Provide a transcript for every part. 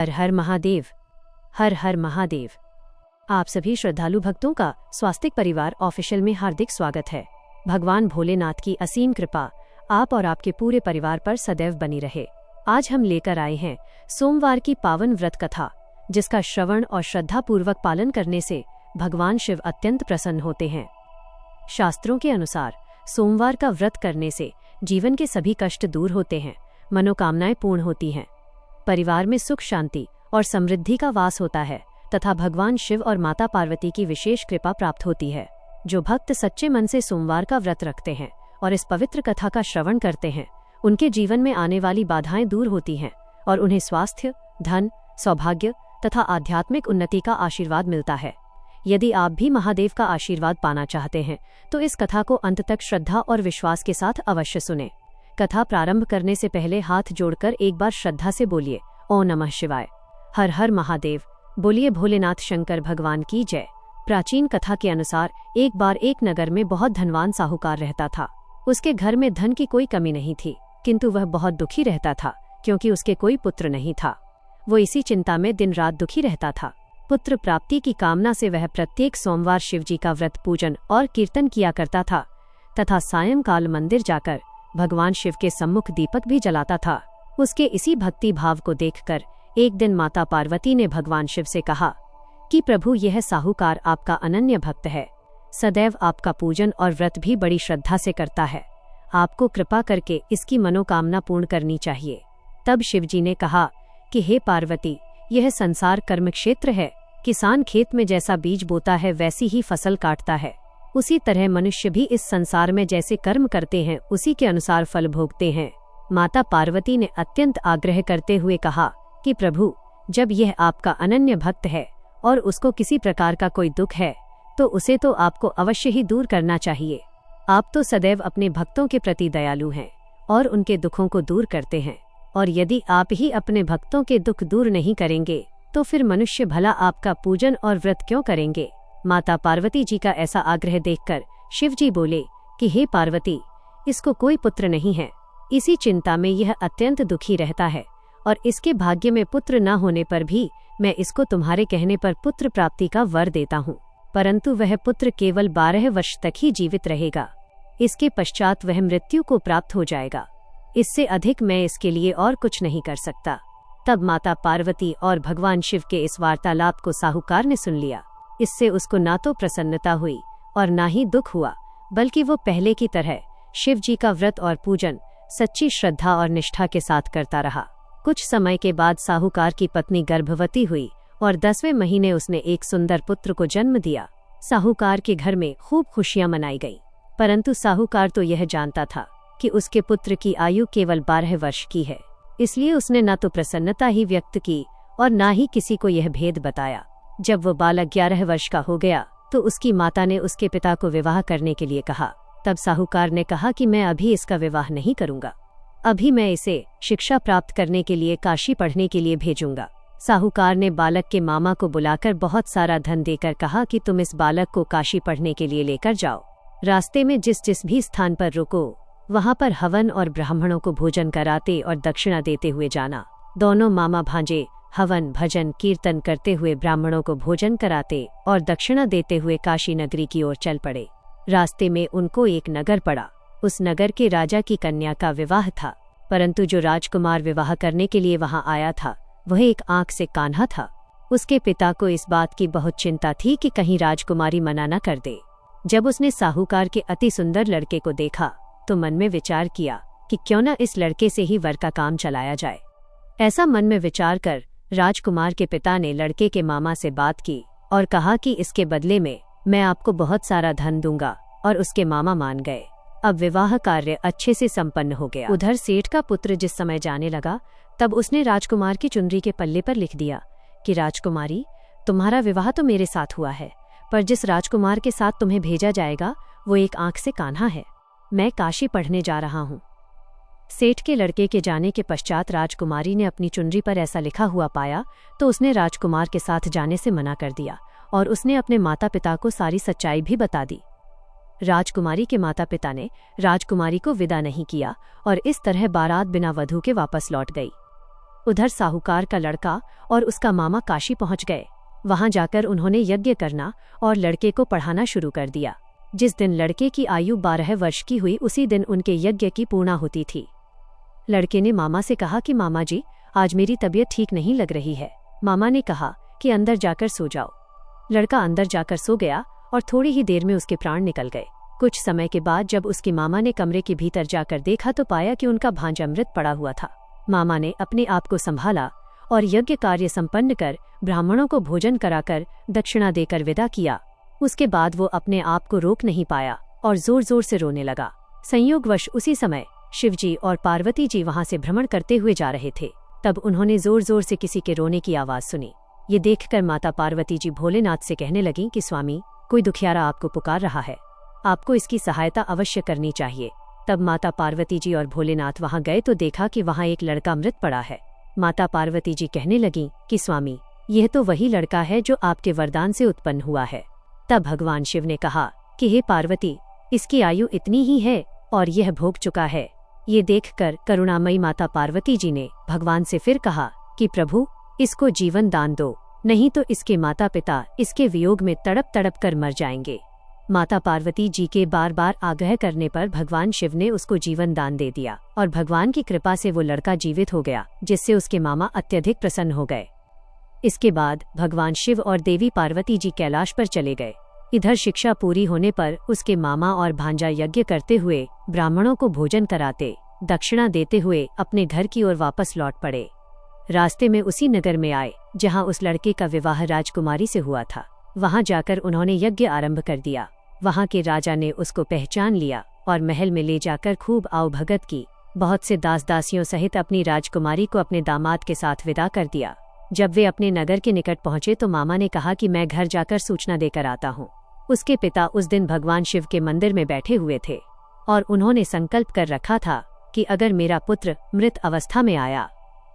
हर हर महादेव। हर हर महादेव। आप सभी श्रद्धालु भक्तों का स्वास्तिक परिवार ऑफिशियल में हार्दिक स्वागत है। भगवान भोलेनाथ की असीम कृपा आप और आपके पूरे परिवार पर सदैव बनी रहे। आज हम लेकर आए हैं सोमवार की पावन व्रत कथा, जिसका श्रवण और श्रद्धापूर्वक पालन करने से भगवान शिव अत्यंत प्रसन्न होते हैं। शास्त्रों के अनुसार सोमवार का व्रत करने से जीवन के सभी कष्ट दूर होते हैं, मनोकामनाएं पूर्ण होती हैं, परिवार में सुख शांति और समृद्धि का वास होता है तथा भगवान शिव और माता पार्वती की विशेष कृपा प्राप्त होती है। जो भक्त सच्चे मन से सोमवार का व्रत रखते हैं और इस पवित्र कथा का श्रवण करते हैं, उनके जीवन में आने वाली बाधाएं दूर होती हैं और उन्हें स्वास्थ्य, धन, सौभाग्य तथा आध्यात्मिक उन्नति का आशीर्वाद मिलता है। यदि आप भी महादेव का आशीर्वाद पाना चाहते हैं तो इस कथा को अंत तक श्रद्धा और विश्वास के साथ अवश्य सुनें। कथा प्रारंभ करने से पहले हाथ जोड़कर एक बार श्रद्धा से बोलिए ओम नमः शिवाय। हर हर महादेव। बोलिए भोलेनाथ शंकर भगवान की जय। प्राचीन कथा के अनुसार एक बार एक नगर में बहुत धनवान साहूकार रहता था। उसके घर में धन की कोई कमी नहीं थी, किंतु वह बहुत दुखी रहता था क्योंकि उसके कोई पुत्र नहीं था। वो इसी चिंता में दिन रात दुखी रहता था। पुत्र प्राप्ति की कामना से वह प्रत्येक सोमवार शिवजी का व्रत पूजन और कीर्तन किया करता था तथा सायंकाल मंदिर जाकर भगवान शिव के सम्मुख दीपक भी जलाता था। उसके इसी भक्ति भाव को देखकर एक दिन माता पार्वती ने भगवान शिव से कहा कि प्रभु, यह साहूकार आपका अनन्य भक्त है, सदैव आपका पूजन और व्रत भी बड़ी श्रद्धा से करता है। आपको कृपा करके इसकी मनोकामना पूर्ण करनी चाहिए। तब शिवजी ने कहा कि हे पार्वती, यह संसार कर्म क्षेत्र है। किसान खेत में जैसा बीज बोता है वैसी ही फसल काटता है। उसी तरह मनुष्य भी इस संसार में जैसे कर्म करते हैं उसी के अनुसार फल भोगते हैं। माता पार्वती ने अत्यंत आग्रह करते हुए कहा कि प्रभु, जब यह आपका अनन्य भक्त है और उसको किसी प्रकार का कोई दुख है तो उसे तो आपको अवश्य ही दूर करना चाहिए। आप तो सदैव अपने भक्तों के प्रति दयालु हैं और उनके दुखों को दूर करते हैं, और यदि आप ही अपने भक्तों के दुख दूर नहीं करेंगे तो फिर मनुष्य भला आपका पूजन और व्रत क्यों करेंगे। माता पार्वती जी का ऐसा आग्रह देखकर शिवजी बोले कि हे पार्वती, इसको कोई पुत्र नहीं है। इसी चिंता में यह अत्यंत दुखी रहता है और इसके भाग्य में पुत्र न होने पर भी मैं इसको तुम्हारे कहने पर पुत्र प्राप्ति का वर देता हूँ, परंतु वह पुत्र केवल 12 वर्ष तक ही जीवित रहेगा। इसके पश्चात वह मृत्यु को प्राप्त हो जाएगा। इससे अधिक मैं इसके लिए और कुछ नहीं कर सकता। तब माता पार्वती और भगवान शिव के इस वार्तालाप को साहूकार ने सुन लिया। इससे उसको ना तो प्रसन्नता हुई और ना ही दुख हुआ, बल्कि वो पहले की तरह शिव जी का व्रत और पूजन सच्ची श्रद्धा और निष्ठा के साथ करता रहा। कुछ समय के बाद साहूकार की पत्नी गर्भवती हुई और 10वें महीने उसने एक सुंदर पुत्र को जन्म दिया। साहूकार के घर में खूब खुशियां मनाई गई, परंतु साहूकार तो यह जानता था कि उसके पुत्र की आयु केवल 12 वर्ष की है, इसलिए उसने न तो प्रसन्नता ही व्यक्त की और न ही किसी को यह भेद बताया। जब वो बालक 11 वर्ष का हो गया तो उसकी माता ने उसके पिता को विवाह करने के लिए कहा। तब साहूकार ने कहा कि मैं अभी इसका विवाह नहीं करूंगा, अभी मैं इसे शिक्षा प्राप्त करने के लिए काशी पढ़ने के लिए भेजूंगा। साहूकार ने बालक के मामा को बुलाकर बहुत सारा धन देकर कहा कि तुम इस बालक को काशी पढ़ने के लिए लेकर जाओ। रास्ते में जिस जिस भी स्थान पर रुको वहां पर हवन और ब्राह्मणों को भोजन कराते और दक्षिणा देते हुए जाना। दोनों मामा भांजे हवन भजन कीर्तन करते हुए ब्राह्मणों को भोजन कराते और दक्षिणा देते हुए काशी नगरी की ओर चल पड़े। रास्ते में उनको एक नगर पड़ा। उस नगर के राजा की कन्या का विवाह था, परंतु जो राजकुमार विवाह करने के लिए वहां आया था वह एक आंख से कान्हा था। उसके पिता को इस बात की बहुत चिंता थी कि कहीं राजकुमारी मना न कर दे। जब उसने साहूकार के अति सुंदर लड़के को देखा तो मन में विचार किया कि क्यों न इस लड़के से ही वर का काम चलाया जाए। ऐसा मन में विचार कर राजकुमार के पिता ने लड़के के मामा से बात की और कहा कि इसके बदले में मैं आपको बहुत सारा धन दूंगा, और उसके मामा मान गए। अब विवाह कार्य अच्छे से संपन्न हो गया। उधर सेठ का पुत्र जिस समय जाने लगा तब उसने राजकुमार की चुनरी के पल्ले पर लिख दिया कि राजकुमारी, तुम्हारा विवाह तो मेरे साथ हुआ है, पर जिस राजकुमार के साथ तुम्हें भेजा जाएगा वो एक आंख से कान्हा है। मैं काशी पढ़ने जा रहा हूँ। सेठ के लड़के के जाने के पश्चात राजकुमारी ने अपनी चुनरी पर ऐसा लिखा हुआ पाया तो उसने राजकुमार के साथ जाने से मना कर दिया और उसने अपने माता पिता को सारी सच्चाई भी बता दी। राजकुमारी के माता पिता ने राजकुमारी को विदा नहीं किया और इस तरह बारात बिना वधू के वापस लौट गई। उधर साहूकार का लड़का और उसका मामा काशी पहुंच गए। वहां जाकर उन्होंने यज्ञ करना और लड़के को पढ़ाना शुरू कर दिया। जिस दिन लड़के की आयु 12 वर्ष की हुई उसी दिन उनके यज्ञ की पूर्णाहुति थी। लड़के ने मामा से कहा कि मामा जी, आज मेरी तबीयत ठीक नहीं लग रही है। मामा ने कहा कि अंदर जाकर सो जाओ। लड़का अंदर जाकर सो गया और थोड़ी ही देर में उसके प्राण निकल गए। कुछ समय के बाद जब उसके मामा ने कमरे के भीतर जाकर देखा तो पाया कि उनका भांजा मृत पड़ा हुआ था। मामा ने अपने आप को संभाला और यज्ञ कार्य संपन्न कर ब्राह्मणों को भोजन कराकर दक्षिणा देकर विदा किया। उसके बाद वो अपने आप को रोक नहीं पाया और जोर जोर से रोने लगा। संयोगवश उसी समय शिवजी और पार्वती जी वहां से भ्रमण करते हुए जा रहे थे। तब उन्होंने जोर जोर से किसी के रोने की आवाज सुनी। ये देखकर माता पार्वती जी भोलेनाथ से कहने लगीं कि स्वामी, कोई दुखियारा आपको पुकार रहा है, आपको इसकी सहायता अवश्य करनी चाहिए। तब माता पार्वती जी और भोलेनाथ वहां गए तो देखा कि वहां एक लड़का मृत पड़ा है। माता पार्वती जी कहने लगीं कि स्वामी, यह तो वही लड़का है जो आपके वरदान से उत्पन्न हुआ है। तब भगवान शिव ने कहा कि हे पार्वती, इसकी आयु इतनी ही है और यह भोग चुका है। ये देखकर करुणामयी माता पार्वती जी ने भगवान से फिर कहा कि प्रभु, इसको जीवन दान दो, नहीं तो इसके माता पिता इसके वियोग में तड़प तड़प कर मर जाएंगे। माता पार्वती जी के बार बार आग्रह करने पर भगवान शिव ने उसको जीवन दान दे दिया और भगवान की कृपा से वो लड़का जीवित हो गया, जिससे उसके मामा अत्यधिक प्रसन्न हो गए। इसके बाद भगवान शिव और देवी पार्वती जी कैलाश पर चले गए। इधर शिक्षा पूरी होने पर उसके मामा और भांजा यज्ञ करते हुए ब्राह्मणों को भोजन कराते, दक्षिणा देते हुए अपने घर की ओर वापस लौट पड़े। रास्ते में उसी नगर में आए जहां उस लड़के का विवाह राजकुमारी से हुआ था। वहां जाकर उन्होंने यज्ञ आरंभ कर दिया। वहां के राजा ने उसको पहचान लिया और महल में ले जाकर खूब आवभगत की। बहुत से दास दासियों सहित अपनी राजकुमारी को अपने दामाद के साथ विदा कर दिया। जब वे अपने नगर के निकट पहुंचे तो मामा ने कहा कि मैं घर जाकर सूचना देकर आता हूँ। उसके पिता उस दिन भगवान शिव के मंदिर में बैठे हुए थे और उन्होंने संकल्प कर रखा था कि अगर मेरा पुत्र मृत अवस्था में आया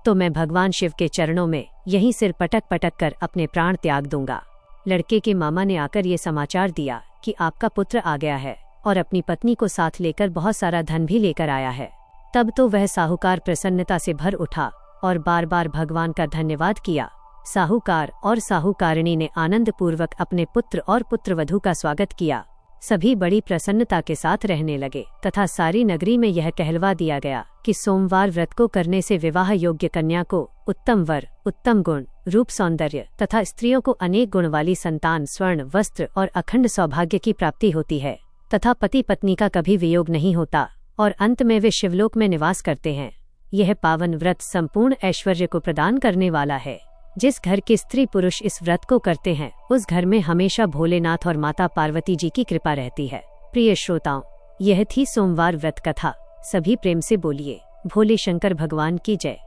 तो मैं भगवान शिव के चरणों में यहीं सिर पटक पटक कर अपने प्राण त्याग दूंगा। लड़के के मामा ने आकर ये समाचार दिया कि आपका पुत्र आ गया है और अपनी पत्नी को साथ लेकर बहुत सारा धन भी लेकर आया है। तब तो वह साहूकार प्रसन्नता से भर उठा और बार बार भगवान का धन्यवाद किया। साहूकार और साहूकारिणी ने आनंद पूर्वक अपने पुत्र और पुत्रवधू का स्वागत किया। सभी बड़ी प्रसन्नता के साथ रहने लगे तथा सारी नगरी में यह कहलवा दिया गया कि सोमवार व्रत को करने से विवाह योग्य कन्या को उत्तम वर, उत्तम गुण, रूप, सौंदर्य तथा स्त्रियों को अनेक गुण वाली संतान, स्वर्ण वस्त्र और अखंड सौभाग्य की प्राप्ति होती है तथा पति पत्नी का कभी वियोग नहीं होता और अंत में वे शिवलोक में निवास करते हैं। यह पावन व्रत संपूर्ण ऐश्वर्य को प्रदान करने वाला है। जिस घर के स्त्री पुरुष इस व्रत को करते हैं उस घर में हमेशा भोलेनाथ और माता पार्वती जी की कृपा रहती है। प्रिय श्रोताओं, यह थी सोमवार व्रत कथा। सभी प्रेम से बोलिए भोले शंकर भगवान की जय,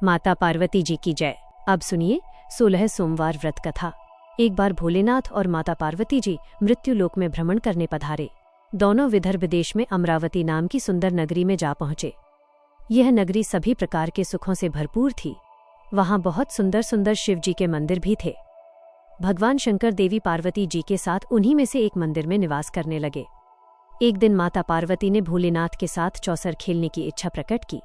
माता पार्वती जी की जय। अब सुनिए 16 सोमवार व्रत कथा। एक बार भोलेनाथ और माता पार्वती जी मृत्यु लोक में भ्रमण करने पधारे। दोनों विदर्भ देश में अमरावती नाम की सुंदर नगरी में जा पहुंचे। यह नगरी सभी प्रकार के सुखों से भरपूर थी। वहां बहुत सुंदर सुंदर शिव जी के मंदिर भी थे। भगवान शंकर देवी पार्वती जी के साथ उन्हीं में से एक मंदिर में निवास करने लगे। एक दिन माता पार्वती ने भोलेनाथ के साथ चौसर खेलने की इच्छा प्रकट की।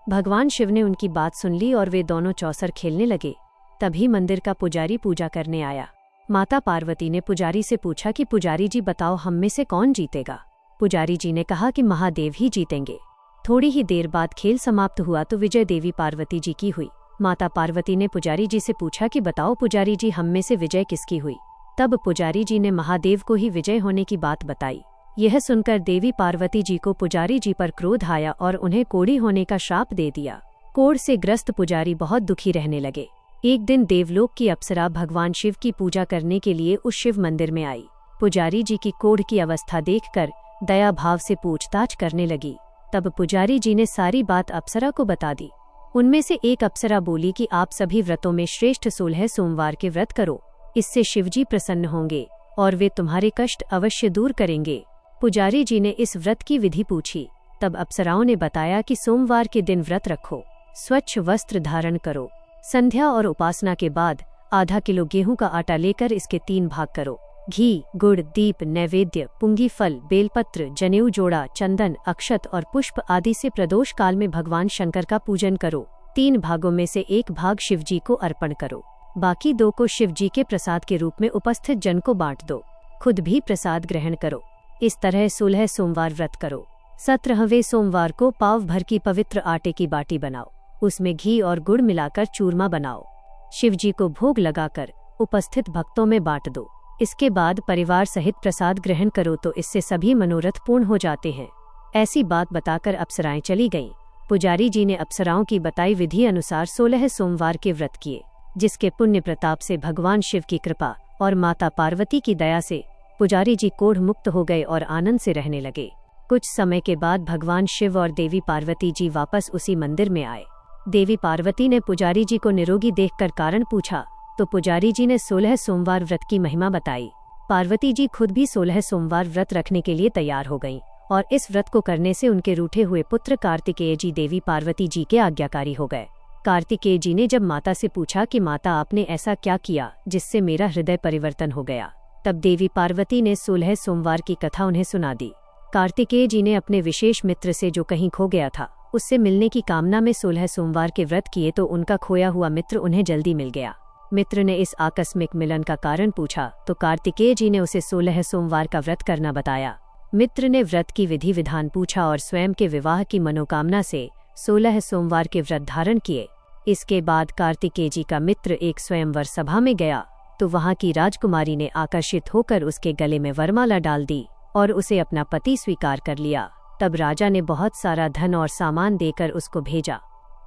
भगवान शिव ने उनकी बात सुन ली और वे दोनों चौसर खेलने लगे। तभी मंदिर का पुजारी पूजा करने आया। माता पार्वती ने पुजारी से पूछा कि पुजारी जी बताओ, हम में से कौन जीतेगा? पुजारी जी ने कहा कि महादेव ही जीतेंगे। थोड़ी ही देर बाद खेल समाप्त हुआ तो विजय देवी पार्वती जी की हुई। माता पार्वती ने पुजारी जी से पूछा कि बताओ पुजारी जी, हम में से विजय किसकी हुई? तब पुजारी जी ने महादेव को ही विजय होने की बात बताई। यह सुनकर देवी पार्वती जी को पुजारी जी पर क्रोध आया और उन्हें कोढ़ी होने का श्राप दे दिया। कोढ़ से ग्रस्त पुजारी बहुत दुखी रहने लगे। एक दिन देवलोक की अप्सरा भगवान शिव की पूजा करने के लिए उस शिव मंदिर में आई। पुजारी जी की कोढ़ की अवस्था देखकर दया भाव से पूछताछ करने लगी। तब पुजारी जी ने सारी बात अप्सरा को बता दी। उनमें से एक अप्सरा बोली कि आप सभी व्रतों में श्रेष्ठ 16 सोमवार के व्रत करो, इससे शिवजी प्रसन्न होंगे और वे तुम्हारे कष्ट अवश्य दूर करेंगे। पुजारी जी ने इस व्रत की विधि पूछी। तब अप्सराओं ने बताया कि सोमवार के दिन व्रत रखो, स्वच्छ वस्त्र धारण करो, संध्या और उपासना के बाद आधा किलो गेहूं का आटा लेकर इसके 3 भाग करो। घी, गुड़, दीप, नैवेद्य, पुंगी फल, बेलपत्र, जनेऊ जोड़ा, चंदन, अक्षत और पुष्प आदि से प्रदोष काल में भगवान शंकर का पूजन करो। 3 भागों में से 1 भाग शिवजी को अर्पण करो, बाकी 2 को शिवजी के प्रसाद के रूप में उपस्थित जन को बांट दो। खुद भी प्रसाद ग्रहण करो। इस तरह 16 सोमवार व्रत करो। 17वें सोमवार को पाव भर की पवित्र आटे की बाटी बनाओ, उसमें घी और गुड़ मिलाकर चूरमा बनाओ। शिवजी को भोग लगाकर उपस्थित भक्तों में बांट दो। इसके बाद परिवार सहित प्रसाद ग्रहण करो तो इससे सभी मनोरथ पूर्ण हो जाते हैं। ऐसी बात बताकर अप्सराएं चली गईं। पुजारी जी ने अप्सराओं की बताई विधि अनुसार 16 सोमवार के व्रत किए, जिसके पुण्य प्रताप से भगवान शिव की कृपा और माता पार्वती की दया से पुजारी जी कोढ़ मुक्त हो गए और आनंद से रहने लगे। कुछ समय के बाद भगवान शिव और देवी पार्वती जी वापस उसी मंदिर में आए। देवी पार्वती ने पुजारी जी को निरोगी देखकर कारण पूछा तो पुजारी जी ने 16 सोमवार व्रत की महिमा बताई। पार्वती जी खुद भी 16 सोमवार व्रत रखने के लिए तैयार हो गईं और इस व्रत को करने से उनके रूठे हुए पुत्र कार्तिकेय जी देवी पार्वती जी के आज्ञाकारी हो गए। कार्तिकेय जी ने जब माता से पूछा कि माता आपने ऐसा क्या किया जिससे मेरा हृदय परिवर्तन हो गया, तब देवी पार्वती ने 16 सोमवार की कथा उन्हें सुना दी। कार्तिकेय जी ने अपने विशेष मित्र से जो कहीं खो गया था उससे मिलने की कामना में 16 सोमवार के व्रत किए तो उनका खोया हुआ मित्र उन्हें जल्दी मिल गया। मित्र ने इस आकस्मिक मिलन का कारण पूछा तो कार्तिकेय जी ने उसे 16 सोमवार का व्रत करना बताया। मित्र ने व्रत की विधि विधान पूछा और स्वयं के विवाह की मनोकामना से 16 सोमवार के व्रत धारण किए। इसके बाद कार्तिकेय जी का मित्र एक स्वयंवर सभा में गया तो वहां की राजकुमारी ने आकर्षित होकर उसके गले में वरमाला डाल दी और उसे अपना पति स्वीकार कर लिया। तब राजा ने बहुत सारा धन और सामान देकर उसको भेजा।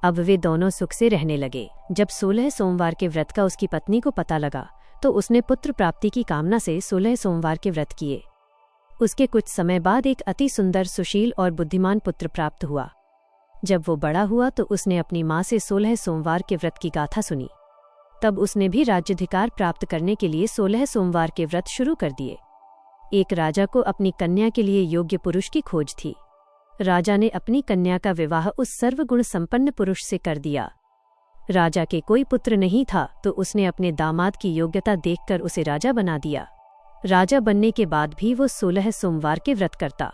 अब वे दोनों सुख से रहने लगे। जब 16 सोमवार के व्रत का उसकी पत्नी को पता लगा तो उसने पुत्र प्राप्ति की कामना से 16 सोमवार के व्रत किए। उसके कुछ समय बाद एक अति सुंदर, सुशील और बुद्धिमान पुत्र प्राप्त हुआ। जब वो बड़ा हुआ तो उसने अपनी माँ से 16 सोमवार के व्रत की गाथा सुनी। तब उसने भी राज्याधिकार प्राप्त करने के लिए 16 सोमवार के व्रत शुरू कर दिए। एक राजा को अपनी कन्या के लिए योग्य पुरुष की खोज थी। राजा ने अपनी कन्या का विवाह उस सर्वगुण संपन्न पुरुष से कर दिया। राजा के कोई पुत्र नहीं था तो उसने अपने दामाद की योग्यता देखकर उसे राजा बना दिया। राजा बनने के बाद भी वो 16 सोमवार के व्रत करता।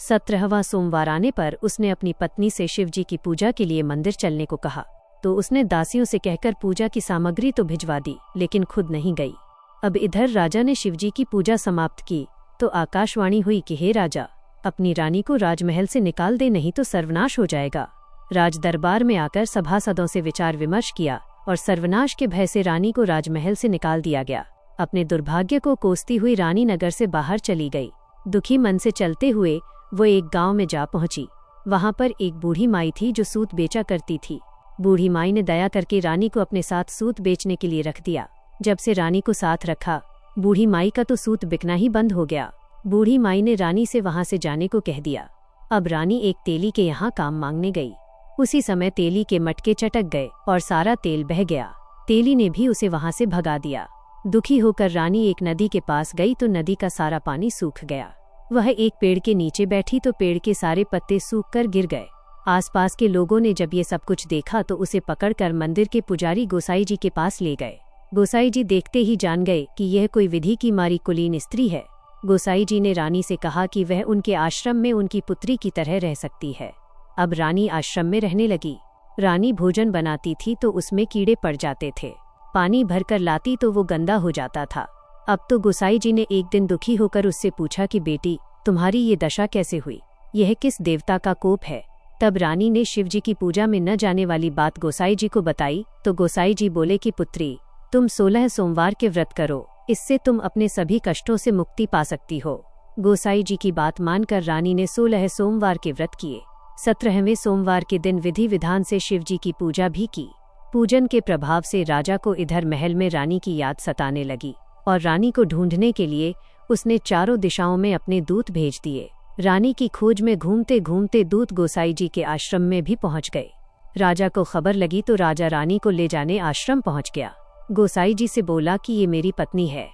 17वां सोमवार आने पर उसने अपनी पत्नी से शिवजी की पूजा के लिए मंदिर चलने को कहा तो उसने दासियों से कहकर पूजा की सामग्री तो भिजवा दी, लेकिन खुद नहीं गई। अब इधर राजा ने शिवजी की पूजा समाप्त की तो आकाशवाणी हुई कि हे राजा, अपनी रानी को राजमहल से निकाल दे, नहीं तो सर्वनाश हो जाएगा। राज दरबार में आकर सभासदों से विचार विमर्श किया और सर्वनाश के भय से रानी को राजमहल से निकाल दिया गया। अपने दुर्भाग्य को कोसती हुई रानी नगर से बाहर चली गई। दुखी मन से चलते हुए वो एक गांव में जा पहुंची। वहां पर एक बूढ़ी माई थी जो सूत बेचा करती थी। बूढ़ी माई ने दया करके रानी को अपने साथ सूत बेचने के लिए रख दिया। जब से रानी को साथ रखा, बूढ़ी माई का तो सूत बिकना ही बंद हो गया। बूढ़ी माई ने रानी से वहां से जाने को कह दिया। अब रानी एक तेली के यहाँ काम मांगने गई। उसी समय तेली के मटके चटक गए और सारा तेल बह गया। तेली ने भी उसे वहां से भगा दिया। दुखी होकर रानी एक नदी के पास गई तो नदी का सारा पानी सूख गया। वह एक पेड़ के नीचे बैठी तो पेड़ के सारे पत्ते सूखकर गिर गए। आसपास के लोगों ने जब ये सब कुछ देखा तो उसे पकड़कर मंदिर के पुजारी गोसाई जी के पास ले गए। गोसाई जी देखते ही जान गए कि यह कोई विधि की मारी कुलीन स्त्री है। गोसाई जी ने रानी से कहा कि वह उनके आश्रम में उनकी पुत्री की तरह रह सकती है। अब रानी आश्रम में रहने लगी। रानी भोजन बनाती थी तो उसमें कीड़े पड़ जाते थे। पानी भरकर लाती तो वो गंदा हो जाता था। अब तो गोसाई जी ने एक दिन दुखी होकर उससे पूछा कि बेटी, तुम्हारी ये दशा कैसे हुई? यह किस देवता का कोप है? तब रानी ने शिवजी की पूजा में न जाने वाली बात गोसाई जी को बताई तो गोसाई जी बोले कि पुत्री, तुम 16 सोमवार के व्रत करो, इससे तुम अपने सभी कष्टों से मुक्ति पा सकती हो। गोसाई जी की बात मानकर रानी ने 16 सोमवार के व्रत किए। 17वें सोमवार के दिन विधि विधान से शिवजी की पूजा भी की। पूजन के प्रभाव से राजा को इधर महल में रानी की याद सताने लगी और रानी को ढूंढने के लिए उसने चारों दिशाओं में अपने दूत भेज दिए। रानी की खोज में घूमते घूमते दूत गोसाई जी के आश्रम में भी पहुंच गए। राजा को खबर लगी तो राजा रानी को ले जाने आश्रम पहुंच गया। गोसाई जी से बोला कि ये मेरी पत्नी है।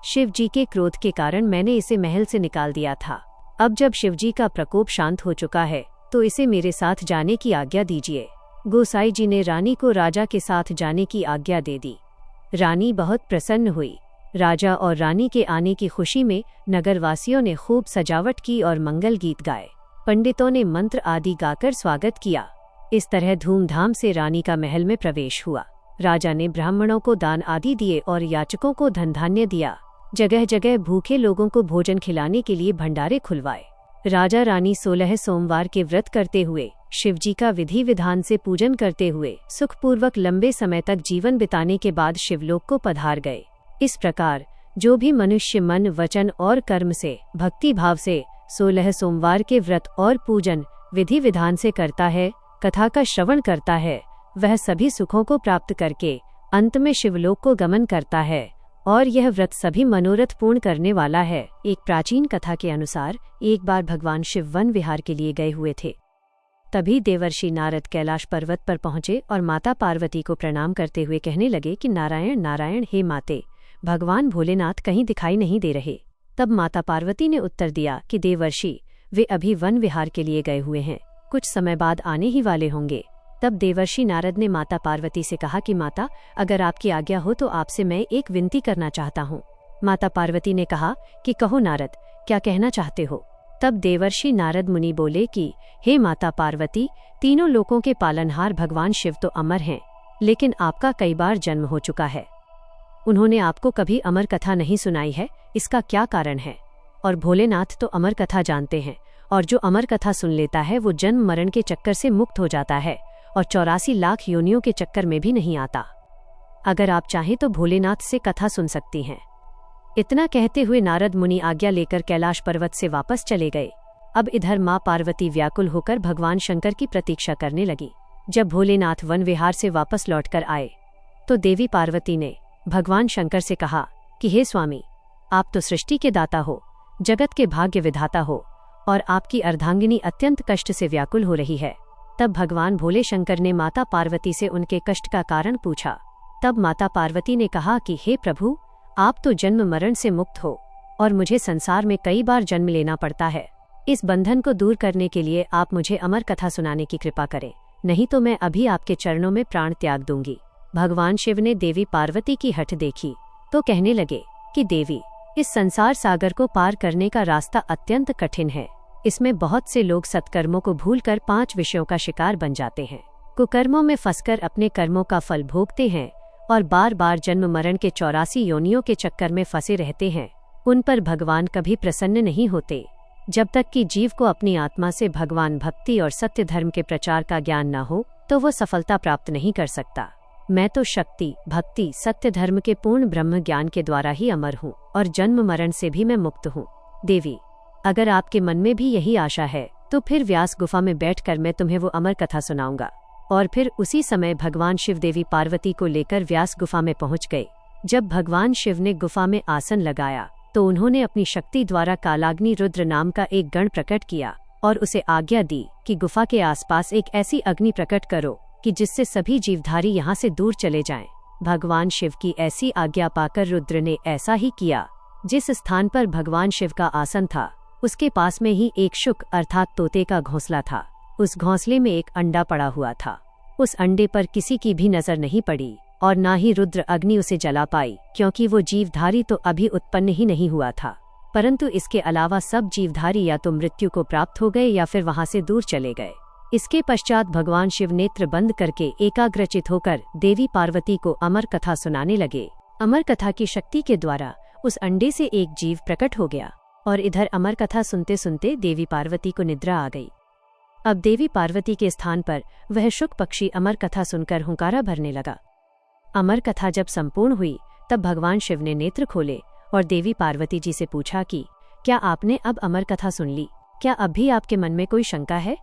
शिव जी के क्रोध के कारण मैंने इसे महल से निकाल दिया था। अब जब शिवजी का प्रकोप शांत हो चुका है तो इसे मेरे साथ जाने की आज्ञा दीजिए। गोसाई जी ने रानी को राजा के साथ जाने की आज्ञा दे दी। रानी बहुत प्रसन्न हुई। राजा और रानी के आने की खुशी में नगरवासियों ने खूब सजावट की और मंगल गीत गाए। पंडितों ने मंत्र आदि गाकर स्वागत किया। इस तरह धूमधाम से रानी का महल में प्रवेश हुआ। राजा ने ब्राह्मणों को दान आदि दिए और याचकों को धन धान्य दिया। जगह जगह भूखे लोगों को भोजन खिलाने के लिए भंडारे खुलवाए। राजा रानी 16 सोमवार के व्रत करते हुए, शिवजी का विधि विधान से पूजन करते हुए सुखपूर्वक लंबे समय तक जीवन बिताने के बाद शिवलोक को पधार गए। इस प्रकार जो भी मनुष्य मन, वचन और कर्म से, भक्ति भाव से 16 सोमवार के व्रत और पूजन विधि विधान से करता है, कथा का श्रवण करता है, वह सभी सुखों को प्राप्त करके अंत में शिवलोक को गमन करता है और यह व्रत सभी मनोरथ पूर्ण करने वाला है। एक प्राचीन कथा के अनुसार एक बार भगवान शिव वन विहार के लिए गए हुए थे। तभी देवर्षि नारद कैलाश पर्वत पर पहुंचे और माता पार्वती को प्रणाम करते हुए कहने लगे कि नारायण नारायण, हे माते, भगवान भोलेनाथ कहीं दिखाई नहीं दे रहे। तब माता पार्वती ने उत्तर दिया कि देवर्षि, वे अभी वन विहार के लिए गए हुए हैं, कुछ समय बाद आने ही वाले होंगे। तब देवर्षि नारद ने माता पार्वती से कहा कि माता, अगर आपकी आज्ञा हो तो आपसे मैं एक विनती करना चाहता हूँ। माता पार्वती ने कहा कि कहो नारद, क्या कहना चाहते हो? तब देवर्षि नारद मुनि बोले कि हे माता पार्वती, तीनों लोकों के पालनहार भगवान शिव तो अमर हैं, लेकिन आपका कई बार जन्म हो चुका है। उन्होंने आपको कभी अमर कथा नहीं सुनाई है, इसका क्या कारण है? और भोलेनाथ तो अमर कथा जानते हैं, और जो अमर कथा सुन लेता है वो जन्म मरण के चक्कर से मुक्त हो जाता है और 84 लाख योनियों के चक्कर में भी नहीं आता। अगर आप चाहें तो भोलेनाथ से कथा सुन सकती हैं। इतना कहते हुए नारद मुनि आज्ञा लेकर कैलाश पर्वत से वापस चले गए। अब इधर माँ पार्वती व्याकुल होकर भगवान शंकर की प्रतीक्षा करने लगी। जब भोलेनाथ वन विहार से वापस लौटकर आए तो देवी पार्वती ने भगवान शंकर से कहा कि हे स्वामी, आप तो सृष्टि के दाता हो, जगत के भाग्य विधाता हो, और आपकी अर्धांगिनी अत्यंत कष्ट से व्याकुल हो रही है। तब भगवान भोले शंकर ने माता पार्वती से उनके कष्ट का कारण पूछा। तब माता पार्वती ने कहा कि हे प्रभु, आप तो जन्म मरण से मुक्त हो और मुझे संसार में कई बार जन्म लेना पड़ता है। इस बंधन को दूर करने के लिए आप मुझे अमर कथा सुनाने की कृपा करें, नहीं तो मैं अभी आपके चरणों में प्राण त्याग दूंगी। भगवान शिव ने देवी पार्वती की हठ देखी तो कहने लगे कि देवी, इस संसार सागर को पार करने का रास्ता अत्यंत कठिन है। इसमें बहुत से लोग सत्कर्मों को भूलकर 5 विषयों का शिकार बन जाते हैं, कुकर्मों में फंसकर अपने कर्मों का फल भोगते हैं और बार बार जन्म मरण के 84 योनियों के चक्कर में फंसे रहते हैं। उन पर भगवान कभी प्रसन्न नहीं होते। जब तक कि जीव को अपनी आत्मा से भगवान भक्ति और सत्य धर्म के प्रचार का ज्ञान न हो तो वो सफलता प्राप्त नहीं कर सकता। मैं तो शक्ति, भक्ति, सत्य धर्म के पूर्ण ब्रह्म ज्ञान के द्वारा ही अमर हूँ और जन्म मरण से भी मैं मुक्त हूँ। देवी, अगर आपके मन में भी यही आशा है तो फिर व्यास गुफा में बैठकर मैं तुम्हें वो अमर कथा सुनाऊंगा। और फिर उसी समय भगवान शिव देवी पार्वती को लेकर व्यास गुफा में पहुंच गए। जब भगवान शिव ने गुफा में आसन लगाया तो उन्होंने अपनी शक्ति द्वारा कालाग्नि रुद्र नाम का एक गण प्रकट किया और उसे आज्ञा दी कि गुफा के आसपास एक ऐसी अग्नि प्रकट करो कि जिससे सभी जीवधारी यहाँ से दूर चले जाएं। भगवान शिव की ऐसी आज्ञा पाकर रुद्र ने ऐसा ही किया। जिस स्थान पर भगवान शिव का आसन था उसके पास में ही एक शुक अर्थात तोते का घोंसला था। उस घोंसले में एक अंडा पड़ा हुआ था। उस अंडे पर किसी की भी नजर नहीं पड़ी और ना ही रुद्र अग्नि उसे जला पाई, क्योंकि वो जीवधारी तो अभी उत्पन्न ही नहीं हुआ था। परंतु इसके अलावा सब जीवधारी या तो मृत्यु को प्राप्त हो गए या फिर वहां से दूर चले गए। इसके पश्चात भगवान शिव नेत्र बंद करके एकाग्रचित होकर देवी पार्वती को अमर कथा सुनाने लगे। अमर कथा की शक्ति के द्वारा उस अंडे से एक जीव प्रकट हो गया और इधर अमर कथा सुनते सुनते देवी पार्वती को निद्रा आ गई। अब देवी पार्वती के स्थान पर वह शुक पक्षी अमर कथा सुनकर हुंकारा भरने लगा। अमर कथा जब संपूर्ण हुई तब भगवान शिव ने नेत्र खोले और देवी पार्वती जी से पूछा कि क्या आपने अब अमर कथा सुन ली? क्या अब भी आपके मन में कोई शंका है?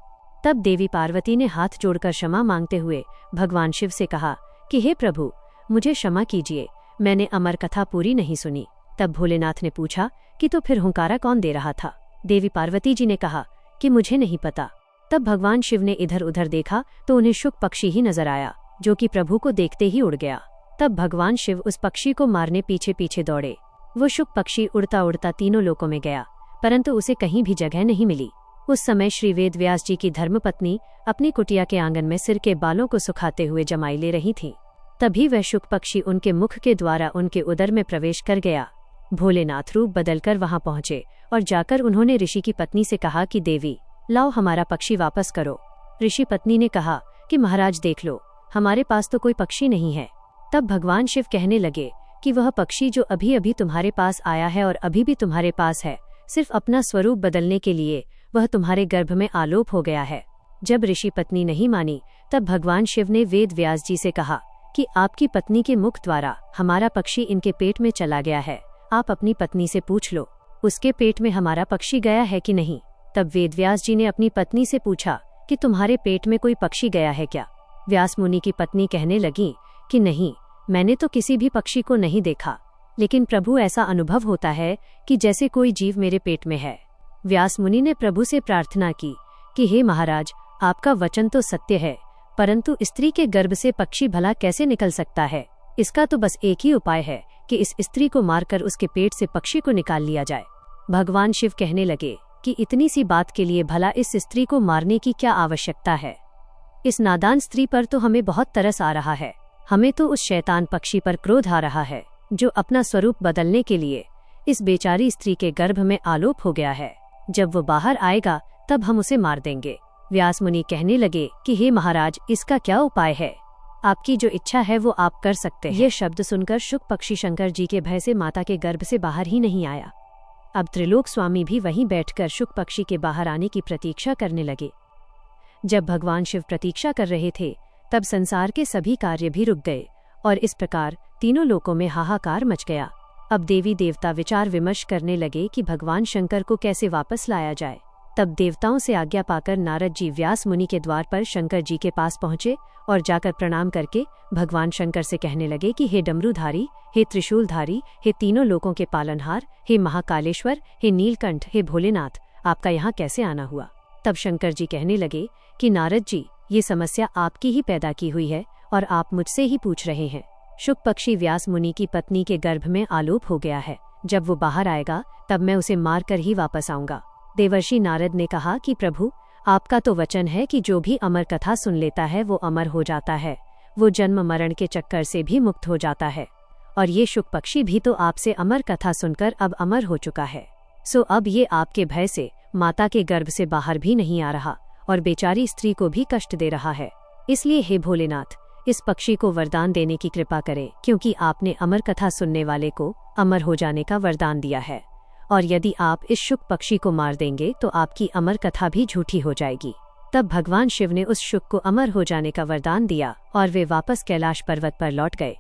तब देवी पार्वती ने हाथ जोड़कर क्षमा मांगते हुए भगवान शिव से कहा कि हे प्रभु, मुझे क्षमा कीजिए, मैंने अमर कथा पूरी नहीं सुनी। तब भोलेनाथ ने पूछा कि तो फिर हुंकारा कौन दे रहा था? देवी पार्वती जी ने कहा कि मुझे नहीं पता। तब भगवान शिव ने इधर उधर देखा तो उन्हें शुक पक्षी ही नजर आया, जो कि प्रभु को देखते ही उड़ गया। तब भगवान शिव उस पक्षी को मारने पीछे पीछे दौड़े। वो शुक पक्षी उड़ता उड़ता तीनों लोकों में गया, परंतु उसे कहीं भी जगह नहीं मिली। उस समय श्री वेद व्यास जी की धर्मपत्नी अपनी कुटिया के आंगन में सिर के बालों को सुखाते हुए जमाई ले रही थी। तभी वह शुक पक्षी उनके मुख के द्वारा उनके उदर में प्रवेश कर गया। भोलेनाथ रूप बदलकर वहां पहुंचे और जाकर उन्होंने ऋषि की पत्नी से कहा कि देवी, लाओ हमारा पक्षी वापस करो। ऋषि पत्नी ने कहा कि महाराज देख लो, हमारे पास तो कोई पक्षी नहीं है। तब भगवान शिव कहने लगे कि वह पक्षी जो अभी अभी तुम्हारे पास आया है और अभी भी तुम्हारे पास है, सिर्फ अपना स्वरूप बदलने के लिए वह तुम्हारे गर्भ में आलोप हो गया है। जब ऋषि पत्नी नहीं मानी, तब भगवान शिव ने वेद व्यास जी से कहा कि आपकी पत्नी के मुख द्वारा हमारा पक्षी इनके पेट में चला गया है, आप अपनी पत्नी से पूछ लो उसके पेट में हमारा पक्षी गया है कि नहीं। तब वेद व्यास जी ने अपनी पत्नी से पूछा कि तुम्हारे पेट में कोई पक्षी गया है क्या। व्यास मुनि की पत्नी कहने लगी कि नहीं, मैंने तो किसी भी पक्षी को नहीं देखा, लेकिन प्रभु ऐसा अनुभव होता है कि जैसे कोई जीव मेरे पेट में है। व्यास मुनि ने प्रभु से प्रार्थना की कि हे महाराज, आपका वचन तो सत्य है, परंतु स्त्री के गर्भ से पक्षी भला कैसे निकल सकता है। इसका तो बस एक ही उपाय है कि इस स्त्री को मारकर उसके पेट से पक्षी को निकाल लिया जाए। भगवान शिव कहने लगे कि इतनी सी बात के लिए भला इस स्त्री को मारने की क्या आवश्यकता है। इस नादान स्त्री पर तो हमें बहुत तरस आ रहा है। हमें तो उस शैतान पक्षी पर क्रोध आ रहा है जो अपना स्वरूप बदलने के लिए इस बेचारी स्त्री के गर्भ में आलोप हो गया है। जब वो बाहर आएगा तब हम उसे मार देंगे। व्यास मुनि कहने लगे कि हे महाराज, इसका क्या उपाय है, आपकी जो इच्छा है वो आप कर सकते हैं। ये शब्द सुनकर शुक पक्षी शंकर जी के भय से माता के गर्भ से बाहर ही नहीं आया। अब त्रिलोक स्वामी भी वहीं बैठकर शुक पक्षी के बाहर आने की प्रतीक्षा करने लगे। जब भगवान शिव प्रतीक्षा कर रहे थे, तब संसार के सभी कार्य भी रुक गए और इस प्रकार तीनों लोकों में हाहाकार मच गया। अब देवी देवता विचार विमर्श करने लगे कि भगवान शंकर को कैसे वापस लाया जाए। तब देवताओं से आज्ञा पाकर नारद जी व्यास मुनि के द्वार पर शंकर जी के पास पहुंचे और जाकर प्रणाम करके भगवान शंकर से कहने लगे कि हे डमरूधारी, हे त्रिशूलधारी, हे तीनों लोकों के पालनहार, हे महाकालेश्वर, हे नीलकंठ, हे भोलेनाथ, आपका यहाँ कैसे आना हुआ। तब शंकर जी कहने लगे कि नारद जी, ये समस्या आपकी ही पैदा की हुई है और आप मुझसे ही पूछ रहे हैं। शुक पक्षी व्यास मुनि की पत्नी के गर्भ में आलोप हो गया है। जब वो बाहर आएगा तब मैं उसे मारकर ही वापस आऊंगा। देवर्षि नारद ने कहा कि प्रभु, आपका तो वचन है कि जो भी अमर कथा सुन लेता है वो अमर हो जाता है, वो जन्म मरण के चक्कर से भी मुक्त हो जाता है। और ये शुक पक्षी भी तो आपसे अमर कथा सुनकर अब अमर हो चुका है। सो अब ये आपके भय से माता के गर्भ से बाहर भी नहीं आ रहा और बेचारी स्त्री को भी कष्ट दे रहा है। इसलिए हे भोलेनाथ, इस पक्षी को वरदान देने की कृपा करें, क्योंकि आपने अमर कथा सुनने वाले को अमर हो जाने का वरदान दिया है। और यदि आप इस शुक पक्षी को मार देंगे तो आपकी अमर कथा भी झूठी हो जाएगी। तब भगवान शिव ने उस शुक को अमर हो जाने का वरदान दिया और वे वापस कैलाश पर्वत पर लौट गए।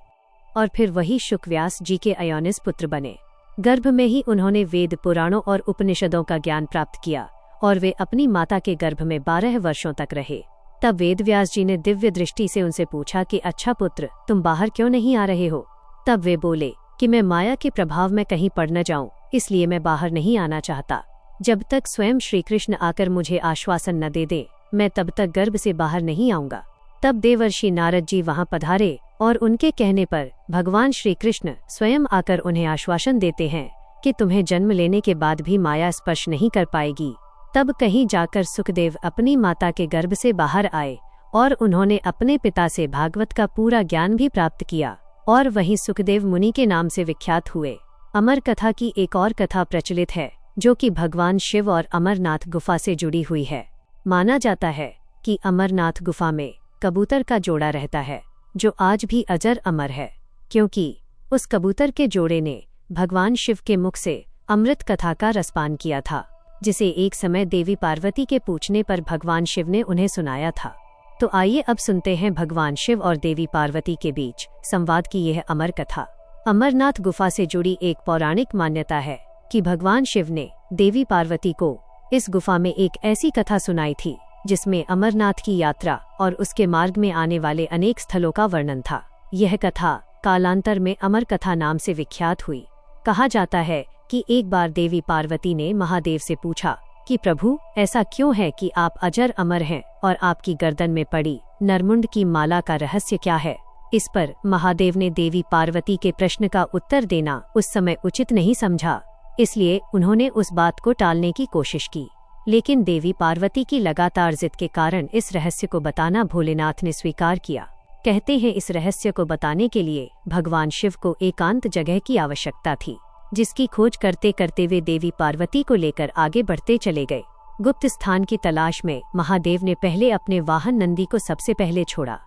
और फिर वही शुक व्यास जी के अयोनिस पुत्र बने। गर्भ में ही उन्होंने वेद पुराणों और उपनिषदों का ज्ञान प्राप्त किया और वे अपनी माता के गर्भ में 12 वर्षों तक रहे। तब वेद व्यास जी ने दिव्य दृष्टि से उनसे पूछा कि अच्छा पुत्र, तुम बाहर क्यों नहीं आ रहे हो। तब वे बोले कि मैं माया के प्रभाव में कहीं पड़ न जाऊं, इसलिए मैं बाहर नहीं आना चाहता। जब तक स्वयं श्री कृष्ण आकर मुझे आश्वासन न दे दे, मैं तब तक गर्भ से बाहर नहीं आऊंगा। तब देवर्षि नारद जी वहां पधारे और उनके कहने पर भगवान श्री कृष्ण स्वयं आकर उन्हें आश्वासन देते हैं कि तुम्हें जन्म लेने के बाद भी माया स्पर्श नहीं कर पाएगी। तब कहीं जाकर सुखदेव अपनी माता के गर्भ से बाहर आए और उन्होंने अपने पिता से भागवत का पूरा ज्ञान भी प्राप्त किया और वहीं सुखदेव मुनि के नाम से विख्यात हुए। अमर कथा की एक और कथा प्रचलित है जो कि भगवान शिव और अमरनाथ गुफा से जुड़ी हुई है। माना जाता है कि अमरनाथ गुफा में कबूतर का जोड़ा रहता है जो आज भी अजर अमर है, क्योंकि उस कबूतर के जोड़े ने भगवान शिव के मुख से अमृत कथा का रसपान किया था, जिसे एक समय देवी पार्वती के पूछने पर भगवान शिव ने उन्हें सुनाया था। तो आइए अब सुनते हैं भगवान शिव और देवी पार्वती के बीच संवाद की यह अमर कथा। अमरनाथ गुफा से जुड़ी एक पौराणिक मान्यता है कि भगवान शिव ने देवी पार्वती को इस गुफा में एक ऐसी कथा सुनाई थी जिसमें अमरनाथ की यात्रा और उसके मार्ग में आने वाले अनेक स्थलों का वर्णन था। यह कथा कालांतर में अमर कथा नाम से विख्यात हुई। कहा जाता है कि एक बार देवी पार्वती ने महादेव से पूछा कि प्रभु, ऐसा क्यों है कि आप अजर अमर हैं और आपकी गर्दन में पड़ी नरमुंड की माला का रहस्य क्या है। इस पर महादेव ने देवी पार्वती के प्रश्न का उत्तर देना उस समय उचित नहीं समझा, इसलिए उन्होंने उस बात को टालने की कोशिश की। लेकिन देवी पार्वती की लगातार जिद के कारण इस रहस्य को बताना भोलेनाथ ने स्वीकार किया। कहते हैं इस रहस्य को बताने के लिए भगवान शिव को एकांत जगह की आवश्यकता थी, जिसकी खोज करते करते वे देवी पार्वती को लेकर आगे बढ़ते चले गए। गुप्त स्थान की तलाश में महादेव ने पहले अपने वाहन नंदी को सबसे पहले छोड़ा।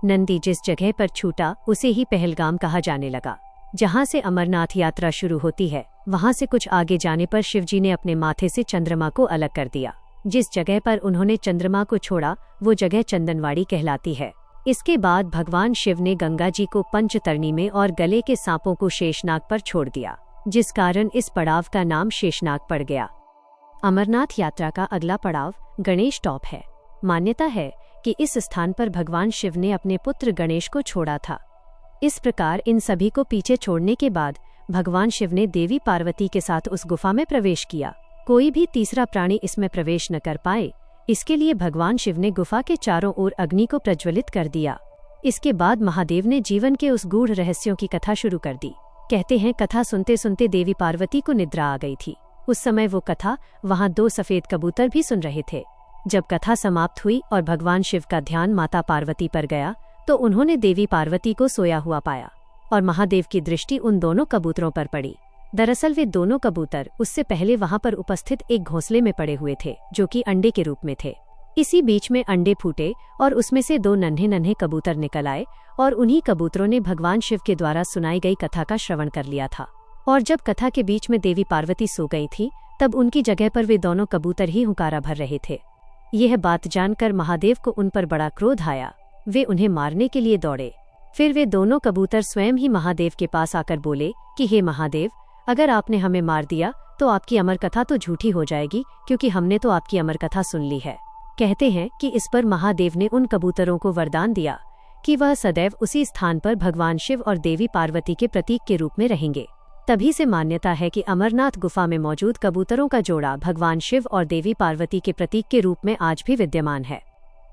नंदी जिस जगह पर छूटा उसे ही पहलगाम कहा जाने लगा। जहाँ से अमरनाथ यात्रा शुरू होती है वहाँ से कुछ आगे जाने पर शिवजी ने अपने माथे से चंद्रमा को अलग कर दिया। जिस जगह पर उन्होंने चंद्रमा को छोड़ा वो जगह चंदनवाड़ी कहलाती है। इसके बाद भगवान शिव ने गंगा जी को पंचतरणी में और गले के सांपों को शेषनाग पर छोड़ दिया, जिस कारण इस पड़ाव का नाम शेषनाग पड़ गया। अमरनाथ यात्रा का अगला पड़ाव गणेश टॉप है। मान्यता है कि इस स्थान पर भगवान शिव ने अपने पुत्र गणेश को छोड़ा था। इस प्रकार इन सभी को पीछे छोड़ने के बाद भगवान शिव ने देवी पार्वती के साथ उस गुफा में प्रवेश किया। कोई भी तीसरा प्राणी इसमें प्रवेश न कर पाए, इसके लिए भगवान शिव ने गुफा के चारों ओर अग्नि को प्रज्वलित कर दिया। इसके बाद महादेव ने जीवन के उस गूढ़ रहस्यों की कथा शुरू कर दी। कहते हैं कथा सुनते सुनते देवी पार्वती को निद्रा आ गई थी। उस समय वो कथा वहाँ 2 सफेद कबूतर भी सुन रहे थे। जब कथा समाप्त हुई और भगवान शिव का ध्यान माता पार्वती पर गया तो उन्होंने देवी पार्वती को सोया हुआ पाया और महादेव की दृष्टि उन दोनों कबूतरों पर पड़ी। दरअसल वे दोनों कबूतर उससे पहले वहां पर उपस्थित एक घोंसले में पड़े हुए थे जो कि अंडे के रूप में थे। इसी बीच में अंडे फूटे और उसमें से 2 नन्हे नन्हे कबूतर निकल आए और उन्हीं कबूतरों ने भगवान शिव के द्वारा सुनाई गई कथा का श्रवण कर लिया था। और जब कथा के बीच में देवी पार्वती सो गई थी तब उनकी जगह पर वे दोनों कबूतर ही हुंकारा भर रहे थे। यह बात जानकर महादेव को उन पर बड़ा क्रोध आया। वे उन्हें मारने के लिए दौड़े। फिर वे दोनों कबूतर स्वयं ही महादेव के पास आकर बोले कि हे महादेव, अगर आपने हमें मार दिया तो आपकी अमर कथा तो झूठी हो जाएगी, क्योंकि हमने तो आपकी अमर कथा सुन ली है। कहते हैं कि इस पर महादेव ने उन कबूतरों को वरदान दिया कि वह सदैव उसी स्थान पर भगवान शिव और देवी पार्वती के प्रतीक के रूप में रहेंगे। तभी से मान्यता है कि अमरनाथ गुफा में मौजूद कबूतरों का जोड़ा भगवान शिव और देवी पार्वती के प्रतीक के रूप में आज भी विद्यमान है।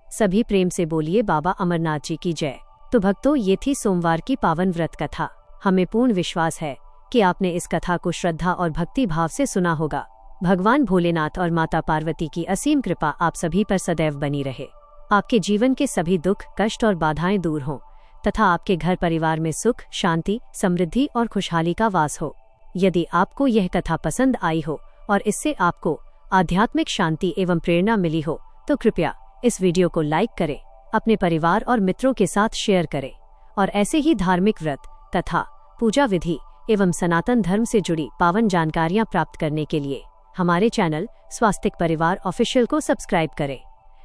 सभी प्रेम से बोलिए बाबा अमरनाथ जी की जय। तो भक्तों, ये थी सोमवार की पावन व्रत कथा। हमें पूर्ण विश्वास है कि आपने इस कथा को श्रद्धा और भक्ति भाव से सुना होगा। भगवान भोलेनाथ और माता पार्वती की असीम कृपा आप सभी पर सदैव बनी रहे। आपके जीवन के सभी दुख, कष्ट और बाधाएं दूर हों तथा आपके घर परिवार में सुख, शांति, समृद्धि और खुशहाली का वास हो। यदि आपको यह कथा पसंद आई हो और इससे आपको आध्यात्मिक शांति एवं प्रेरणा मिली हो तो कृपया इस वीडियो को लाइक करें, अपने परिवार और मित्रों के साथ शेयर करें और ऐसे ही धार्मिक व्रत, कथा, पूजा विधि एवं सनातन धर्म से जुड़ी पावन जानकारियां प्राप्त करने के लिए हमारे चैनल स्वास्तिक परिवार ऑफिशियल को सब्सक्राइब करें।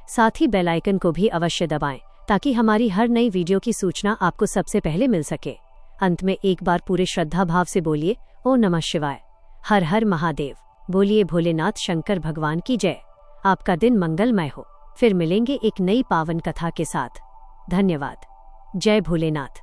साथ ही बेल आइकन को भी अवश्य दबाएं ताकि हमारी हर नई वीडियो की सूचना आपको सबसे पहले मिल सके। अंत में एक बार पूरे श्रद्धा भाव से बोलिए ओम नमः शिवाय, हर हर महादेव। बोलिए भोलेनाथ शंकर भगवान की जय। आपका दिन मंगलमय हो। फिर मिलेंगे एक नई पावन कथा के साथ। धन्यवाद। जय भोलेनाथ।